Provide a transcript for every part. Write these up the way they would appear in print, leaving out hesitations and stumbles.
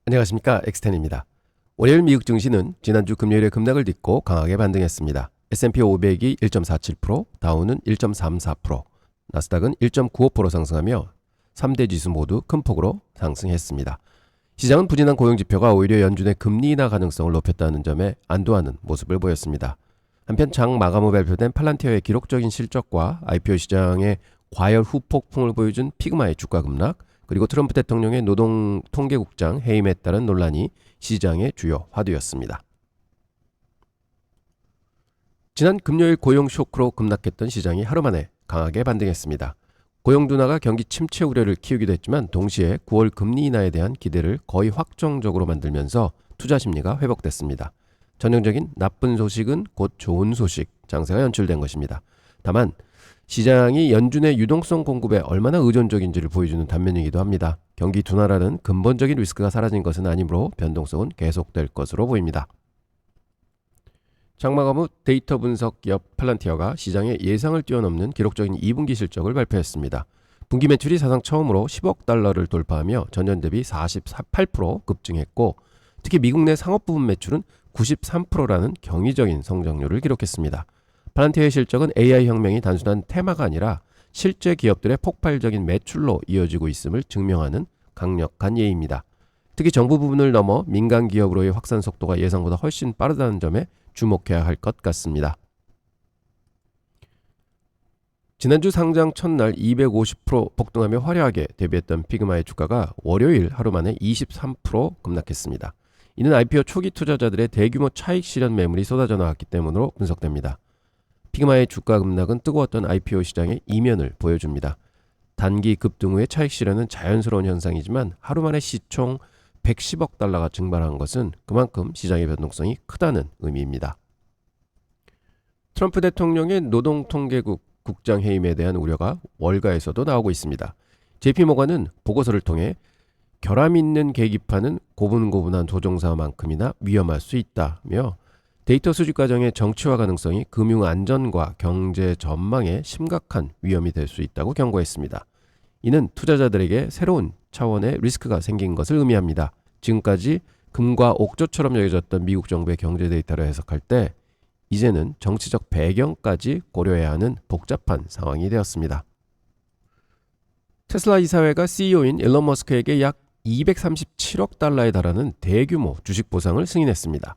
안녕하십니까, 엑스텐입니다. 월요일 미국 증시는 지난주 금요일에 급락을 딛고 강하게 반등했습니다. S&P 500이 1.47%, 다우는 1.34%, 나스닥은 1.95% 상승하며 3대 지수 모두 큰 폭으로 상승했습니다. 시장은 부진한 고용지표가 오히려 연준의 금리 인하 가능성을 높였다는 점에 안도하는 모습을 보였습니다. 한편 장 마감 후 발표된 팔란티어의 기록적인 실적과 IPO 시장의 과열 후폭풍을 보여준 피그마의 주가 급락, 그리고 트럼프 대통령의 노동통계국장 해임에 따른 논란이 시장의 주요 화두였습니다. 지난 금요일 고용 쇼크로 급락했던 시장이 하루 만에 강하게 반등했습니다. 고용 둔화가 경기 침체 우려를 키우기도 했지만 동시에 9월 금리 인하에 대한 기대를 거의 확정적으로 만들면서 투자 심리가 회복됐습니다. 전형적인 나쁜 소식은 곧 좋은 소식, 장세가 연출된 것입니다. 다만 시장이 연준의 유동성 공급에 얼마나 의존적인지를 보여주는 단면이기도 합니다. 경기 둔화라는 근본적인 리스크가 사라진 것은 아니므로 변동성은 계속될 것으로 보입니다. 장마감 후 데이터 분석 기업 팔란티어가 시장의 예상을 뛰어넘는 기록적인 2분기 실적을 발표했습니다. 분기 매출이 사상 처음으로 10억 달러를 돌파하며 전년 대비 48% 급증했고, 특히 미국 내 상업 부분 매출은 93%라는 경이적인 성장률을 기록했습니다. 팔란티어의 실적은 AI 혁명이 단순한 테마가 아니라 실제 기업들의 폭발적인 매출로 이어지고 있음을 증명하는 강력한 예입니다. 특히 정부 부분을 넘어 민간 기업으로의 확산 속도가 예상보다 훨씬 빠르다는 점에 주목해야 할 것 같습니다. 지난주 상장 첫날 250% 폭등하며 화려하게 데뷔했던 피그마의 주가가 월요일 하루 만에 23% 급락했습니다. 이는 IPO 초기 투자자들의 대규모 차익 실현 매물이 쏟아져 나왔기 때문으로 분석됩니다. 피그마의 주가 급락은 뜨거웠던 IPO 시장의 이면을 보여줍니다. 단기 급등 후의 차익 실현은 자연스러운 현상이지만 하루 만에 시총 110억 달러가 증발한 것은 그만큼 시장의 변동성이 크다는 의미입니다. 트럼프 대통령의 노동통계국 국장 해임에 대한 우려가 월가에서도 나오고 있습니다. JP모건은 보고서를 통해 결함 있는 계기판은 고분고분한 조종사만큼이나 위험할 수 있다며 데이터 수집 과정의 정치화 가능성이 금융 안전과 경제 전망에 심각한 위험이 될 수 있다고 경고했습니다. 이는 투자자들에게 새로운 차원의 리스크가 생긴 것을 의미합니다. 지금까지 금과 옥조처럼 여겨졌던 미국 정부의 경제 데이터를 해석할 때 이제는 정치적 배경까지 고려해야 하는 복잡한 상황이 되었습니다. 테슬라 이사회가 CEO인 일론 머스크에게 약 237억 달러에 달하는 대규모 주식 보상을 승인했습니다.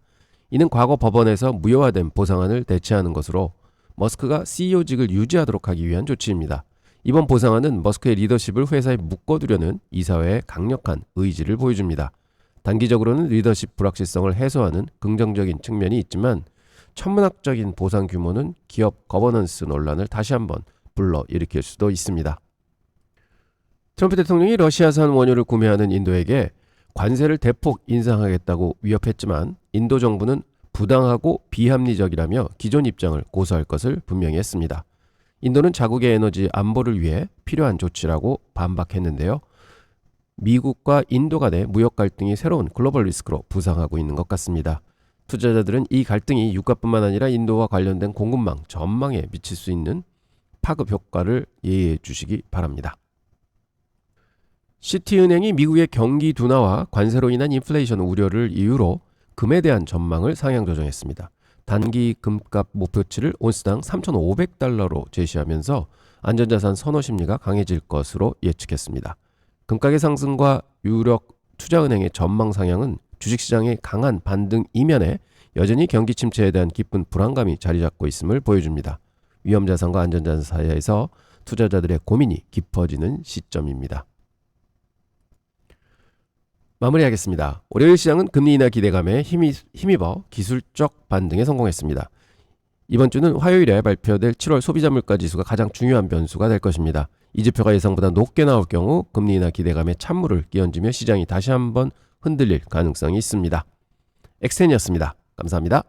이는 과거 법원에서 무효화된 보상안을 대체하는 것으로 머스크가 CEO직을 유지하도록 하기 위한 조치입니다. 이번 보상안은 머스크의 리더십을 회사에 묶어두려는 이사회의 강력한 의지를 보여줍니다. 단기적으로는 리더십 불확실성을 해소하는 긍정적인 측면이 있지만 천문학적인 보상 규모는 기업 거버넌스 논란을 다시 한번 불러일으킬 수도 있습니다. 트럼프 대통령이 러시아산 원유를 구매하는 인도에게 관세를 대폭 인상하겠다고 위협했지만 인도 정부는 부당하고 비합리적이라며 기존 입장을 고수할 것을 분명히 했습니다. 인도는 자국의 에너지 안보를 위해 필요한 조치라고 반박했는데요. 미국과 인도 간의 무역 갈등이 새로운 글로벌 리스크로 부상하고 있는 것 같습니다. 투자자들은 이 갈등이 유가뿐만 아니라 인도와 관련된 공급망 전망에 미칠 수 있는 파급 효과를 예의해 주시기 바랍니다. 시티은행이 미국의 경기 둔화와 관세로 인한 인플레이션 우려를 이유로 금에 대한 전망을 상향 조정했습니다. 단기 금값 목표치를 온스당 3,500달러로 제시하면서 안전자산 선호 심리가 강해질 것으로 예측했습니다. 금가격 상승과 유력 투자은행의 전망 상향은 주식시장의 강한 반등 이면에 여전히 경기 침체에 대한 깊은 불안감이 자리 잡고 있음을 보여줍니다. 위험자산과 안전자산 사이에서 투자자들의 고민이 깊어지는 시점입니다. 마무리하겠습니다. 월요일 시장은 금리 인하 기대감에 힘입어 기술적 반등에 성공했습니다. 이번 주는 화요일에 발표될 7월 소비자 물가 지수가 가장 중요한 변수가 될 것입니다. 이 지표가 예상보다 높게 나올 경우 금리 인하 기대감에 찬물을 끼얹으며 시장이 다시 한번 흔들릴 가능성이 있습니다. 엑센이었습니다. 감사합니다.